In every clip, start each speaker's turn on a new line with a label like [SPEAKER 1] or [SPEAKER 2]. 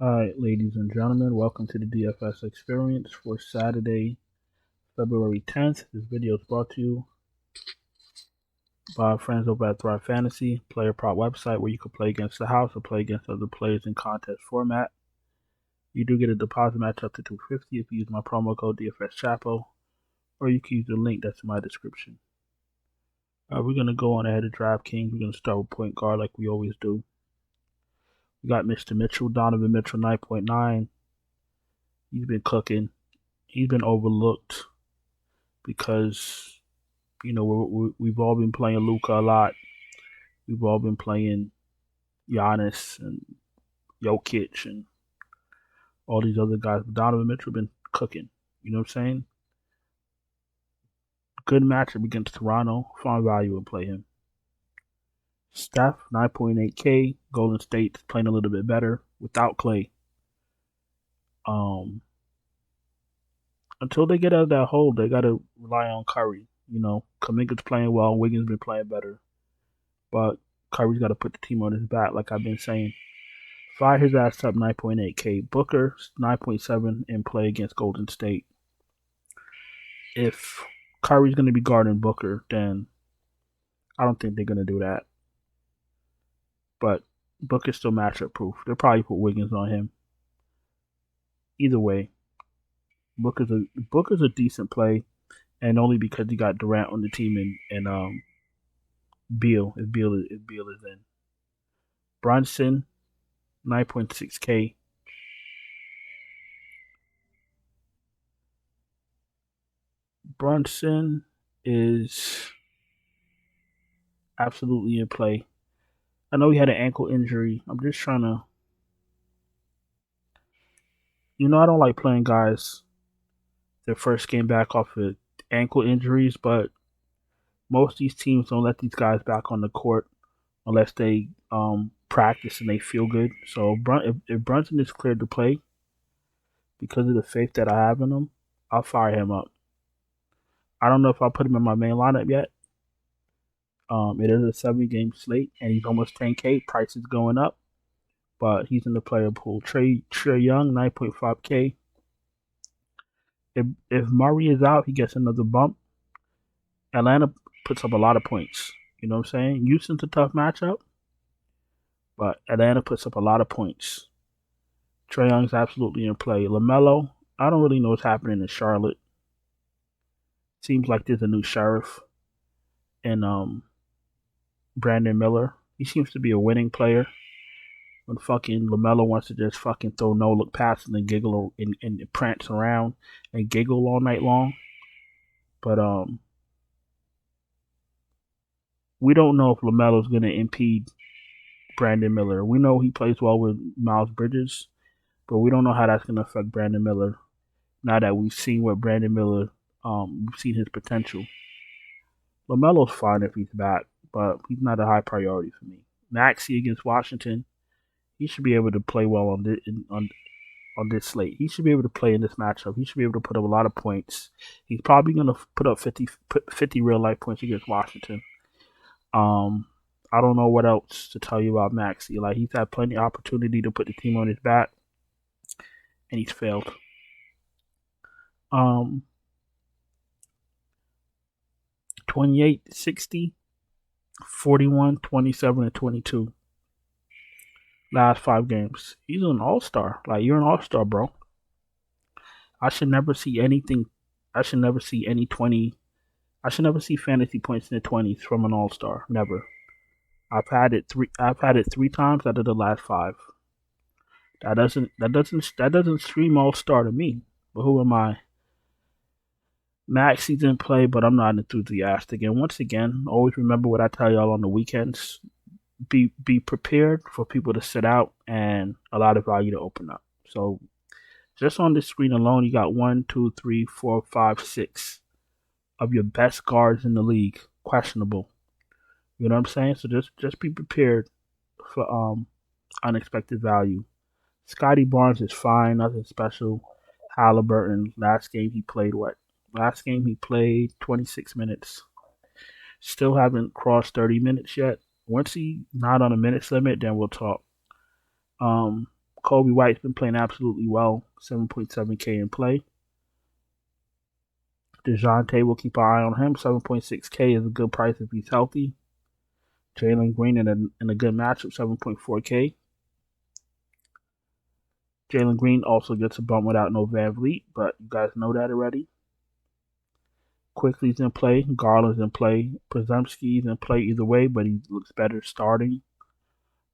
[SPEAKER 1] Alright, ladies and gentlemen, welcome to the DFS experience for Saturday, February 10th. This video is brought to you by our friends over at Thrive Fantasy, player prop website where you can play against the house or play against other players in contest format. You do get a deposit match up to $250 if you use my promo code DFS Chapo, or you can use the link that's in my description. We're going to go on ahead of DraftKings. We're going to start with point guard like we always do. We got Mr. Mitchell, Donovan Mitchell, 9.9. He's been cooking. He's been overlooked because, we've all been playing Luka a lot. We've all been playing Giannis and Jokic and all these other guys. But Donovan Mitchell been cooking. You know what I'm saying? Good matchup against Toronto. Find value and play him. Steph, 9.8K. Golden State's playing a little bit better without Clay. Until they get out of that hole, they got to rely on Curry. Kuminga's playing well. Wiggins been playing better. But Curry's got to put the team on his back, like I've been saying. Fire his ass up, 9.8K. Booker, 9.7 in play against Golden State. If Curry's going to be guarding Booker, then I don't think they're going to do that. But Booker's still matchup proof. They'll probably put Wiggins on him. Either way, Booker's a decent play, and only because you got Durant on the team and Beal if Beal is in. Brunson, 9.6K. Brunson is absolutely in play. I know he had an ankle injury. I'm just trying to... I don't like playing guys their first game back off of ankle injuries, but most of these teams don't let these guys back on the court unless they practice and they feel good. So if Brunson is cleared to play because of the faith that I have in him, I'll fire him up. I don't know if I'll put him in my main lineup yet. It is a 7-game slate, and he's almost 10K. Price is going up, but he's in the player pool. Trae Young, 9.5K. If Murray is out, he gets another bump. Atlanta puts up a lot of points. You know what I'm saying? Houston's a tough matchup, but Atlanta puts up a lot of points. Trae Young's absolutely in play. LaMelo, I don't really know what's happening in Charlotte. Seems like there's a new sheriff. And Brandon Miller, he seems to be a winning player. When fucking LaMelo wants to just fucking throw no-look passes and giggle and prance around and giggle all night long. But we don't know if LaMelo's going to impede Brandon Miller. We know he plays well with Miles Bridges, but we don't know how that's going to affect Brandon Miller now that we've seen what Brandon Miller, we've seen his potential. LaMelo's fine if he's back, but he's not a high priority for me. Maxey against Washington, he should be able to play well on this slate. He should be able to play in this matchup. He should be able to put up a lot of points. He's probably going to put up 50 real-life points against Washington. I don't know what else to tell you about Maxey. Like, he's had plenty of opportunity to put the team on his back, and he's failed. 28, 60, 41, 27, and 22. Last 5 games. He's an all-star. Like, you're an all-star, bro. I should never see anything. I should never see any 20. I should never see fantasy points in the 20s from an all-star. Never. I've had it 3 times out of the last 5. That doesn't scream all-star to me. But who am I? Maxey's in play, but I'm not enthusiastic. And once again, always remember what I tell y'all on the weekends. Be prepared for people to sit out and a lot of value to open up. So just on this screen alone, you got 1, 2, 3, 4, 5, 6 of your best guards in the league questionable. You know what I'm saying? So just be prepared for unexpected value. Scotty Barnes is fine, nothing special. Halliburton, last game he played 26 minutes. Still haven't crossed 30 minutes yet. Once he's not on a minutes limit, then we'll talk. Kobe White's been playing absolutely well. 7.7K in play. DeJounte, will keep an eye on him. 7.6K is a good price if he's healthy. Jalen Green in a good matchup, 7.4K. Jalen Green also gets a bump without no Van Vliet, but you guys know that already. Quickly's in play. Garland's in play. Przemski's in play either way, but he looks better starting.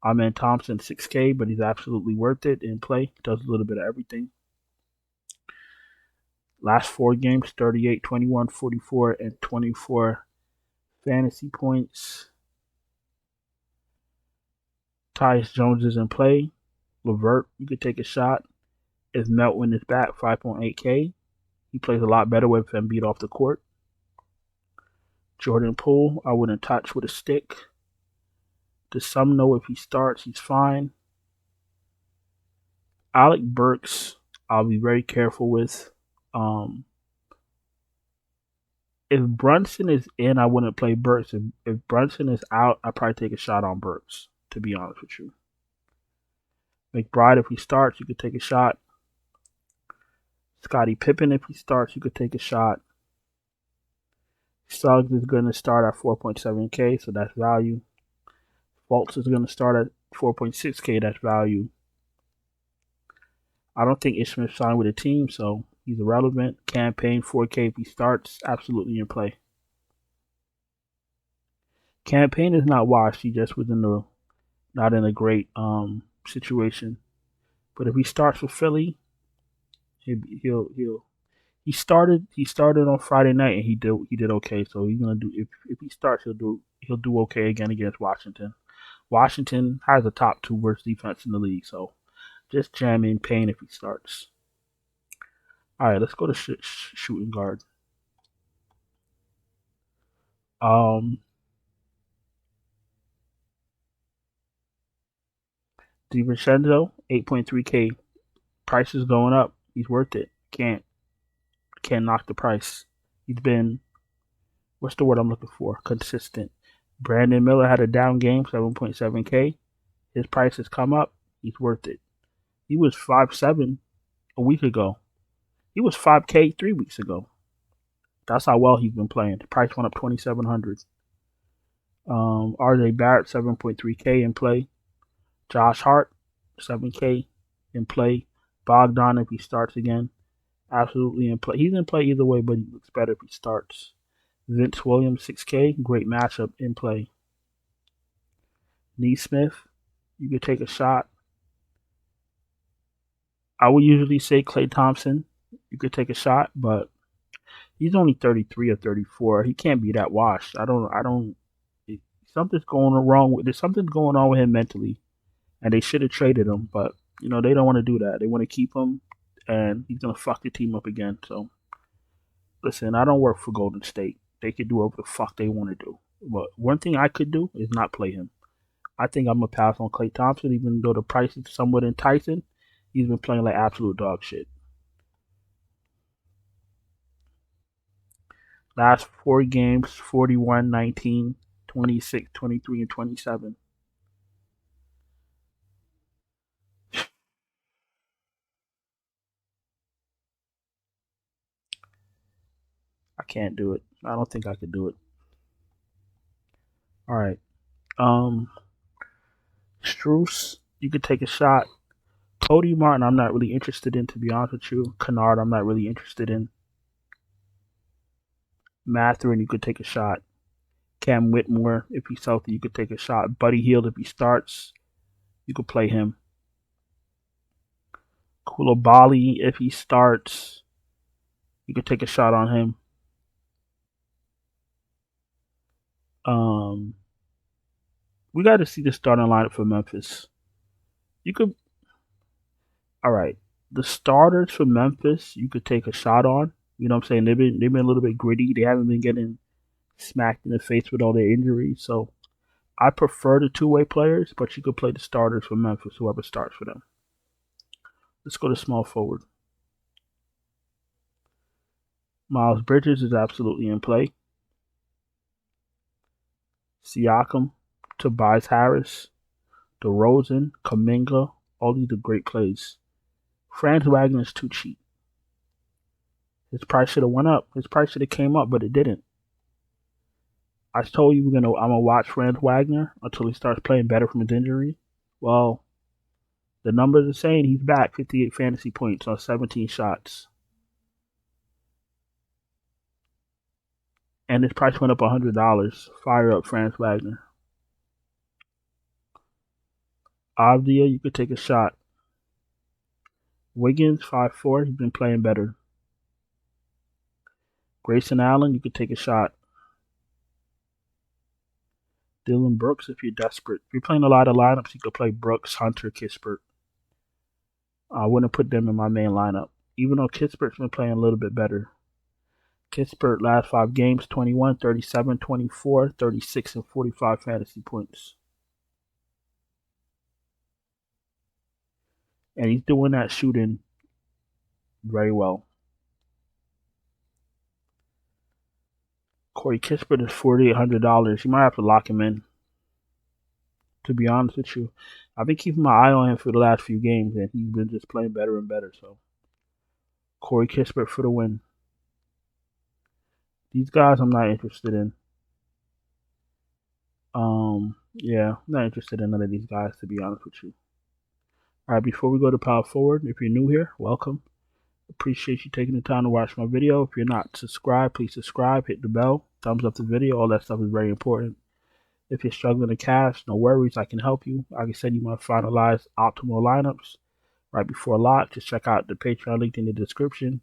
[SPEAKER 1] Amen Thompson, 6K, but he's absolutely worth it in play. Does a little bit of everything. Last 4 games, 38, 21, 44, and 24 fantasy points. Tyus Jones is in play. LeVert, you could take a shot. If Melton is back, 5.8K. He plays a lot better with Embiid off the court. Jordan Poole, I wouldn't touch with a stick. Does some know if he starts, he's fine. Alec Burks, I'll be very careful with. If Brunson is in, I wouldn't play Burks. If Brunson is out, I'd probably take a shot on Burks, to be honest with you. McBride, if he starts, you could take a shot. Scottie Pippen, if he starts, you could take a shot. Suggs is going to start at 4.7K, so that's value. Fultz is going to start at 4.6K, that's value. I don't think Ish Smith signed with a team, so he's irrelevant. Campaign, 4K if he starts, absolutely in play. Campaign is not washed. He just was not in a great situation. But if he starts with Philly, he started on Friday night and he did okay. So he's gonna do if he starts he'll do okay again against Washington. Washington has the top 2 worst defense in the league, so just jam in Payne if he starts. All right, let's go to shooting guard. DiVincenzo, 8.3K. Price is going up. He's worth it. Can't knock the price. He's been, what's the word I'm looking for? Consistent. Brandon Miller had a down game, 7.7K. His price has come up. He's worth it. He was 5.7 a week ago. He was 5K 3 weeks ago. That's how well he's been playing. The price went up 2,700. RJ Barrett, 7.3K in play. Josh Hart, 7K in play. Bogdan, if he starts again, absolutely in play. He's in play either way, but he looks better if he starts. Vince Williams, 6K, great matchup in play. Neesmith, you could take a shot. I would usually say Klay Thompson, you could take a shot, but he's only 33 or 34. He can't be that washed. Something's going wrong. There's something going on with him mentally, and they should have traded him, but they don't want to do that. They want to keep him, and he's gonna fuck the team up again. So, listen, I don't work for Golden State. They could do whatever the fuck they want to do. But one thing I could do is not play him. I think I'm gonna pass on Klay Thompson, even though the price is somewhat enticing. He's been playing like absolute dog shit. Last 4 games, 41, 19, 26, 23, and 27. I can't do it. I don't think I could do it. All right. Strus, you could take a shot. Cody Martin, I'm not really interested in, to be honest with you. Kennard, I'm not really interested in. Mathurin, you could take a shot. Cam Whitmore, if he's healthy, you could take a shot. Buddy Hield, if he starts, you could play him. Koulibaly, if he starts, you could take a shot on him. We got to see the starting lineup for Memphis. You could, all right. The starters for Memphis, you could take a shot on. You know what I'm saying? They've been a little bit gritty. They haven't been getting smacked in the face with all their injuries. So I prefer the 2-way players, but you could play the starters for Memphis, whoever starts for them. Let's go to small forward. Miles Bridges is absolutely in play. Siakam, Tobias Harris, DeRozan, Kuminga, All these are great plays. Franz Wagner's too cheap. His price should have went up. His price should have came up, but it didn't. I told you I'm gonna watch Franz Wagner until he starts playing better from his injury. Well, the numbers are saying he's back. 58 fantasy points on 17 shots. And his price went up $100. Fire up Franz Wagner. Avdia, you could take a shot. Wiggins, 5'4", he's been playing better. Grayson Allen, you could take a shot. Dylan Brooks, if you're desperate. If you're playing a lot of lineups, you could play Brooks, Hunter, Kispert. I wouldn't put them in my main lineup, even though Kispert's been playing a little bit better. Kispert, last 5 games, 21, 37, 24, 36, and 45 fantasy points. And he's doing that shooting very well. Corey Kispert is $4,800. You might have to lock him in, to be honest with you. I've been keeping my eye on him for the last few games, and he's been just playing better and better. So, Corey Kispert for the win. These guys I'm not interested in. Yeah, I'm not interested in none of these guys, to be honest with you. All right, before we go to power forward, if you're new here, welcome. Appreciate you taking the time to watch my video. If you're not subscribed, please subscribe, hit the bell, thumbs up the video. All that stuff is very important. If you're struggling to cash, no worries, I can help you. I can send you my finalized optimal lineups right before lock. Just check out the Patreon link in the description.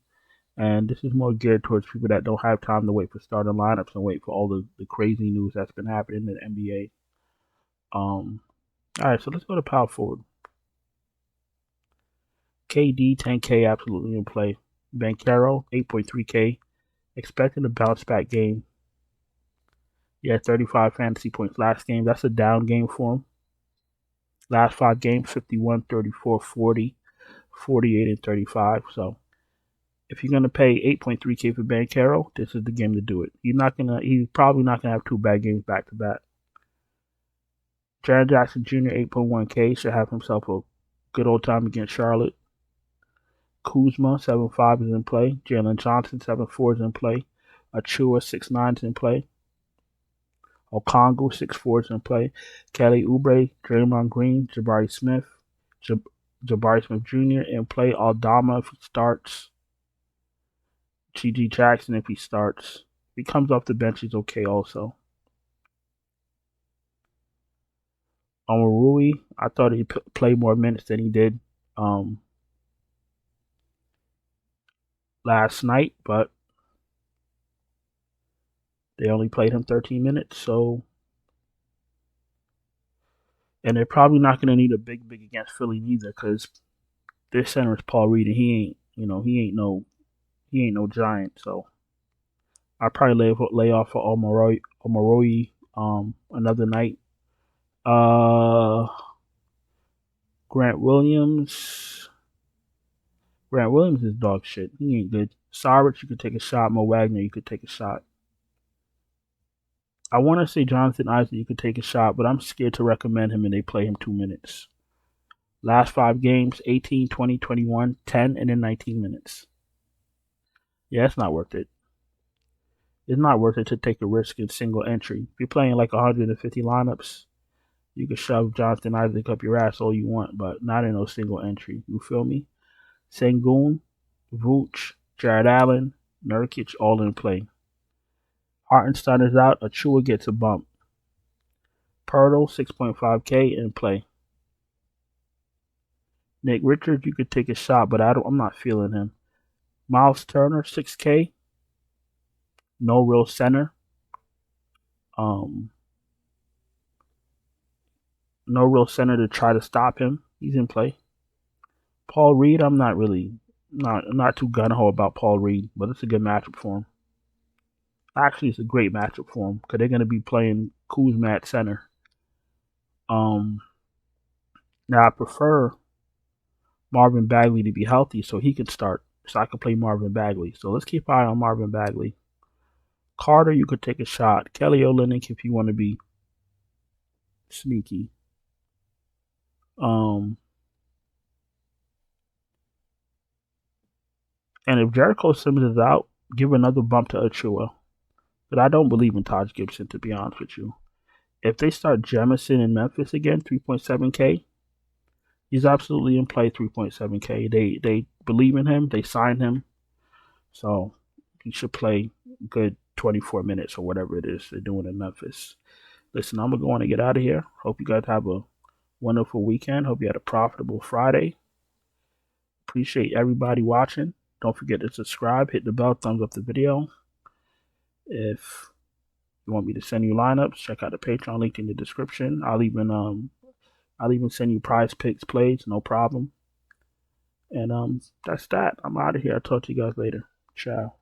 [SPEAKER 1] And this is more geared towards people that don't have time to wait for starting lineups and wait for all the crazy news that's been happening in the NBA. All right, so let's go to power forward. KD, 10K, absolutely in play. Banchero, 8.3K. Expecting a bounce back game. Yeah, 35 fantasy points last game. That's a down game for him. Last 5 games, 51, 34, 40, 48, and 35. So if you're gonna pay 8.3K for Banchero, this is the game to do it. He's probably not gonna have 2 bad games back to back. Jaren Jackson Jr., 8.1K, should have himself a good old time against Charlotte. Kuzma, 7.5 is in play. Jalen Johnson, 7.4 is in play. Achua, 6.9 is in play. Okongwu, 6'4" is in play. Kelly Oubre, Draymond Green, Jabari Smith Jr. in play. Aldama if he starts. G.G. Jackson if he starts. If he comes off the bench, he's okay also. Rui, I thought he'd play more minutes than he did last night, but they only played him 13 minutes, so. And they're probably not going to need a big against Philly neither, because their center is Paul Reed, and he ain't no giant. So I probably lay off for Omaroi another night. Grant Williams is dog shit. He ain't good. Sarich, you could take a shot. Mo Wagner, you could take a shot. I want to say Jonathan Isaac, you could take a shot, but I'm scared to recommend him and they play him 2 minutes. Last 5 games, 18, 20, 21, 10, and then 19 minutes. Yeah, it's not worth it. It's not worth it to take a risk in single entry. If you're playing like 150 lineups, you can shove Jonathan Isaac up your ass all you want, but not in no single entry. You feel me? Sengun, Vooch, Jared Allen, Nurkic, all in play. Hartenstein is out. Achua gets a bump. Pirtle, 6.5K in play. Nick Richards, you could take a shot, but I'm not feeling him. Miles Turner, 6K. No real center. No real center to try to stop him. He's in play. Paul Reed, I'm not too gung-ho about Paul Reed, but it's a good matchup for him. Actually, it's a great matchup for him because they're going to be playing Kuzma at center. Now I prefer Marvin Bagley to be healthy so he can start, so I can play Marvin Bagley. So let's keep an eye on Marvin Bagley. Carter, you could take a shot. Kelly Olynyk if you want to be sneaky. And if Jericho Simmons is out, give another bump to Achua. But I don't believe in Taj Gibson, to be honest with you. If they start Jemison in Memphis again, 3.7K, he's absolutely in play, 3.7K. They believe in him. They signed him. So he should play good 24 minutes or whatever it is they're doing in Memphis. Listen, I'm going to go on and get out of here. Hope you guys have a wonderful weekend. Hope you had a profitable Friday. Appreciate everybody watching. Don't forget to subscribe, hit the bell, thumbs up the video. If you want me to send you lineups, check out the Patreon link in the description. I'll even send you prize picks plays, no problem. And that's that. I'm out of here. I'll talk to you guys later. Ciao.